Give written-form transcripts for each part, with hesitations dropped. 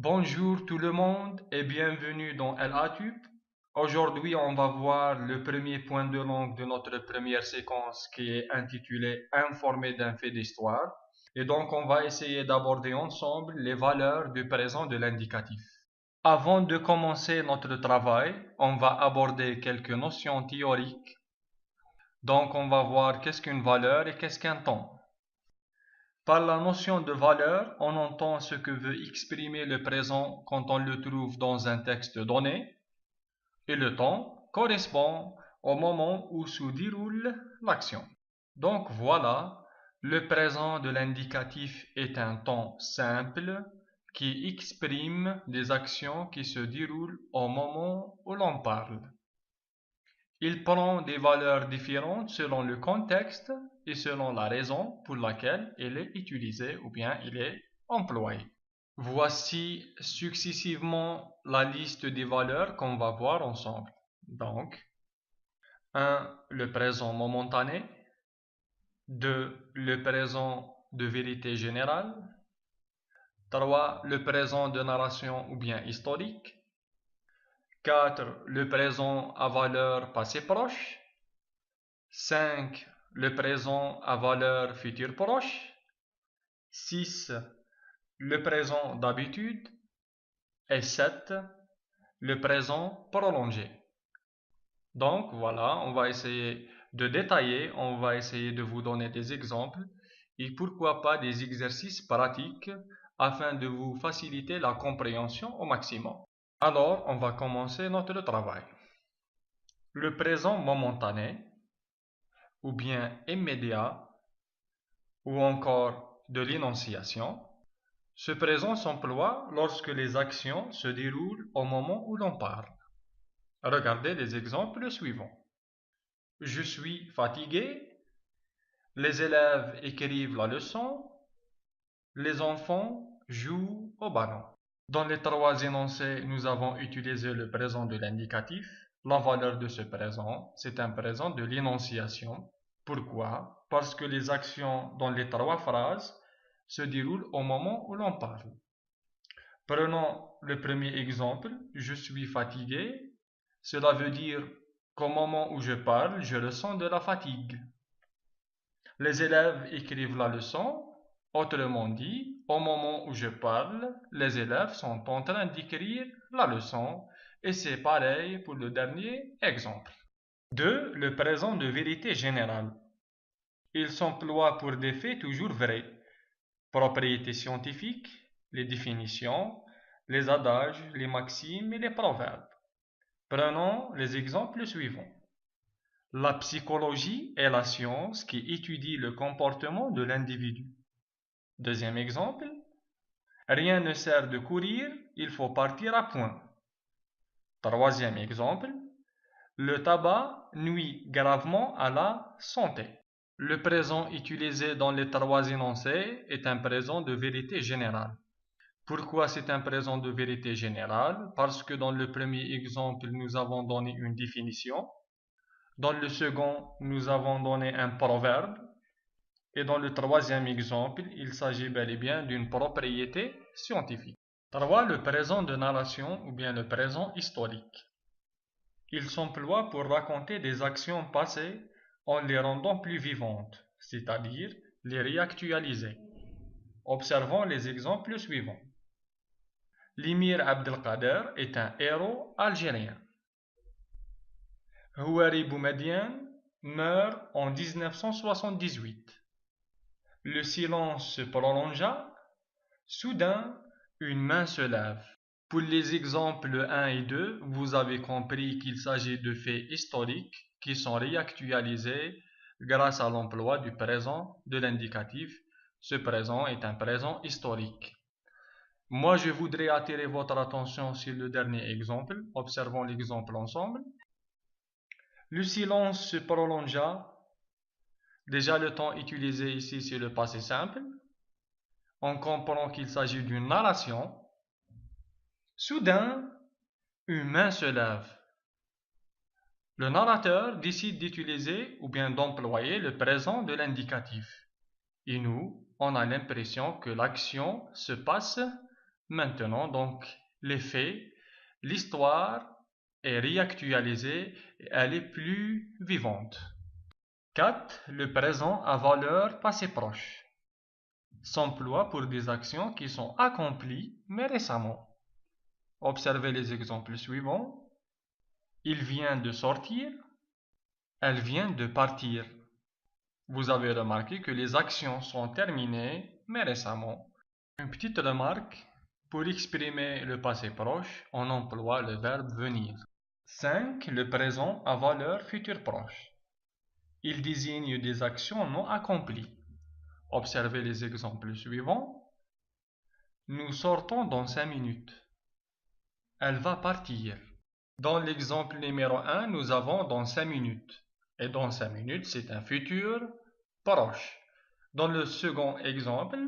Bonjour tout le monde et bienvenue dans LATUB. Aujourd'hui, on va voir le premier point de langue de notre première séquence qui est intitulée Informer d'un fait d'histoire. Et donc, on va essayer d'aborder ensemble les valeurs du présent de l'indicatif. Avant de commencer notre travail, on va aborder quelques notions théoriques. Donc, on va voir qu'est-ce qu'une valeur et qu'est-ce qu'un temps. Par la notion de valeur, on entend ce que veut exprimer le présent quand on le trouve dans un texte donné, et le temps correspond au moment où se déroule l'action. Donc voilà, le présent de l'indicatif est un temps simple qui exprime des actions qui se déroulent au moment où l'on parle. Il prend des valeurs différentes selon le contexte et selon la raison pour laquelle il est utilisé ou bien il est employé. Voici successivement la liste des valeurs qu'on va voir ensemble. Donc, 1. Le présent momentané. 2. Le présent de vérité générale. 3. Le présent de narration ou bien historique. 4. Le présent à valeur passé proche. 5. Le présent à valeur future proche. 6. Le présent d'habitude. Et 7. Le présent prolongé. Donc voilà, on va essayer de détailler, on va essayer de vous donner des exemples et pourquoi pas des exercices pratiques afin de vous faciliter la compréhension au maximum. Alors, on va commencer notre travail. Le présent momentané ou bien immédiat ou encore de l'énonciation. Ce présent s'emploie lorsque les actions se déroulent au moment où l'on parle. Regardez les exemples suivants. Je suis fatigué. Les élèves écrivent la leçon. Les enfants jouent au ballon. Dans les trois énoncés, nous avons utilisé le présent de l'indicatif. La valeur de ce présent, c'est un présent de l'énonciation. Pourquoi? Parce que les actions dans les trois phrases se déroulent au moment où l'on parle. Prenons le premier exemple, je suis fatigué. Cela veut dire qu'au moment où je parle, je ressens de la fatigue. Les élèves écrivent la leçon. Autrement dit, au moment où je parle, les élèves sont en train d'écrire la leçon. Et c'est pareil pour le dernier exemple. 2. Le présent de vérité générale. Il s'emploie pour des faits toujours vrais. Propriétés scientifiques, les définitions, les adages, les maximes et les proverbes. Prenons les exemples suivants. La psychologie est la science qui étudie le comportement de l'individu. Deuxième exemple. Rien ne sert de courir, il faut partir à point. Troisième exemple. Le tabac nuit gravement à la santé. Le présent utilisé dans les trois énoncés est un présent de vérité générale. Pourquoi c'est un présent de vérité générale? Parce que dans le premier exemple, nous avons donné une définition. Dans le second, nous avons donné un proverbe. Et dans le troisième exemple, il s'agit bel et bien d'une propriété scientifique. 3. Le présent de narration ou bien le présent historique. Il s'emploie pour raconter des actions passées en les rendant plus vivantes, c'est-à-dire les réactualiser. Observons les exemples suivants. L'émir Abdelkader est un héros algérien. Houari Boumediene meurt en 1978. Le silence se prolongea. Soudain, une main se lève. Pour les exemples 1 et 2, vous avez compris qu'il s'agit de faits historiques qui sont réactualisés grâce à l'emploi du présent de l'indicatif. Ce présent est un présent historique. Moi, je voudrais attirer votre attention sur le dernier exemple. Observons l'exemple ensemble. Le silence se prolongea. Déjà, le temps utilisé ici, c'est le passé simple. On comprend qu'il s'agit d'une narration. Soudain, une main se lève. Le narrateur décide d'utiliser ou bien d'employer le présent de l'indicatif. Et nous, on a l'impression que l'action se passe Maintenant, donc, les faits, l'histoire est réactualisée et elle est plus vivante. 4. Le présent à valeur passé proche s'emploie pour des actions qui sont accomplies mais récemment. Observez les exemples suivants. Il vient de sortir, elle vient de partir. Vous avez remarqué que les actions sont terminées mais récemment. Une petite remarque, pour exprimer le passé proche, on emploie le verbe venir. 5. Le présent à valeur future proche. Il désigne des actions non accomplies. Observez les exemples suivants. Nous sortons dans 5 minutes. Elle va partir. Dans l'exemple numéro 1, nous avons dans 5 minutes. Et dans 5 minutes, c'est un futur proche. Dans le second exemple,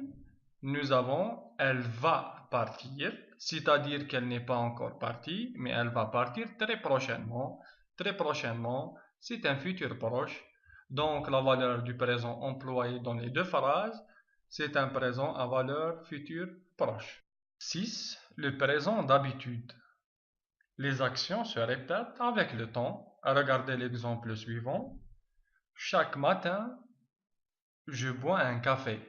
nous avons elle va partir, c'est-à-dire qu'elle n'est pas encore partie, mais elle va partir très prochainement. Très prochainement, c'est un futur proche. Donc la valeur du présent employé dans les deux phrases, c'est un présent à valeur future proche. 6. Le présent d'habitude. Les actions se répètent avec le temps. Regardez l'exemple suivant. Chaque matin, je bois un café.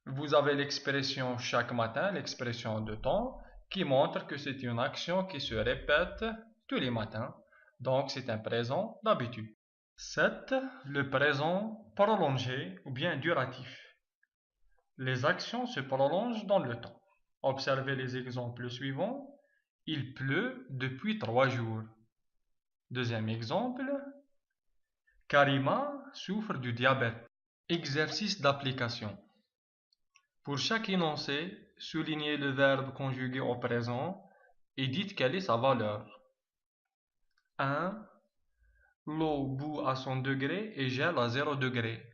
Vous avez l'expression chaque matin, l'expression de temps, qui montre que c'est une action qui se répète tous les matins. Donc c'est un présent d'habitude. 7. Le présent prolongé ou bien duratif. Les actions se prolongent dans le temps. Observez les exemples suivants. Il pleut depuis 3 jours. Deuxième exemple. Karima souffre du diabète. Exercice d'application. Pour chaque énoncé, soulignez le verbe conjugué au présent et dites quelle est sa valeur. 1. L'eau bout à 100 degrés et gèle à 0 degré.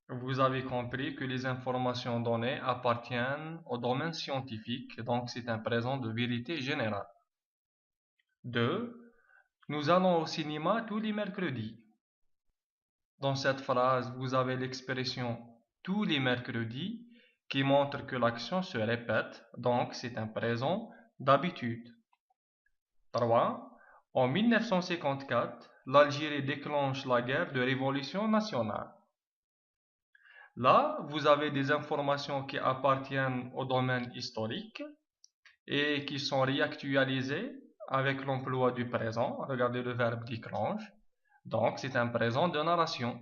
Vous avez compris que les informations données appartiennent au domaine scientifique, donc c'est un présent de vérité générale. 2. Nous allons au cinéma tous les mercredis. Dans cette phrase, vous avez l'expression tous les mercredis qui montre que l'action se répète, donc c'est un présent d'habitude. 3. En 1954, l'Algérie déclenche la guerre de révolution nationale. Là, vous avez des informations qui appartiennent au domaine historique et qui sont réactualisées avec l'emploi du présent. Regardez le verbe déclenche. Donc, c'est un présent de narration.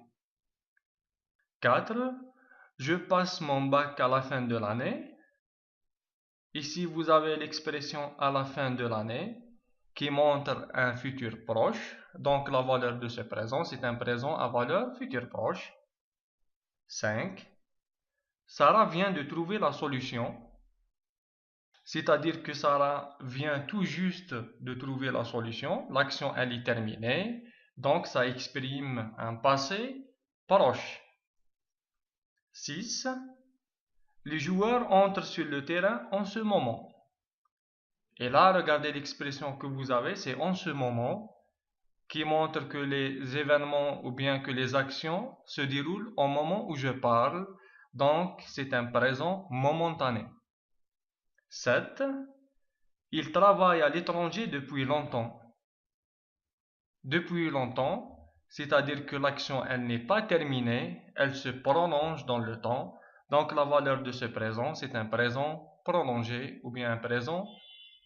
4. Je passe mon bac à la fin de l'année. Ici, vous avez l'expression à la fin de l'année qui montre un futur proche. Donc, la valeur de ce présent, c'est un présent à valeur future proche. 5. Sarah vient de trouver la solution. C'est-à-dire que Sarah vient tout juste de trouver la solution. L'action, elle est terminée. Donc, ça exprime un passé proche. 6. Les joueurs entrent sur le terrain en ce moment. Et là, regardez l'expression que vous avez, c'est en ce moment, qui montre que les événements ou bien que les actions se déroulent au moment où je parle. Donc, c'est un présent momentané. 7. Il travaille à l'étranger depuis longtemps. Depuis longtemps, c'est-à-dire que l'action, elle n'est pas terminée, elle se prolonge dans le temps. Donc, la valeur de ce présent, c'est un présent prolongé ou bien un présent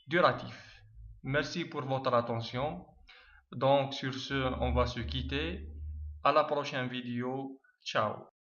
duratif. Merci pour votre attention. Donc, sur ce, on va se quitter. À la prochaine vidéo. Ciao.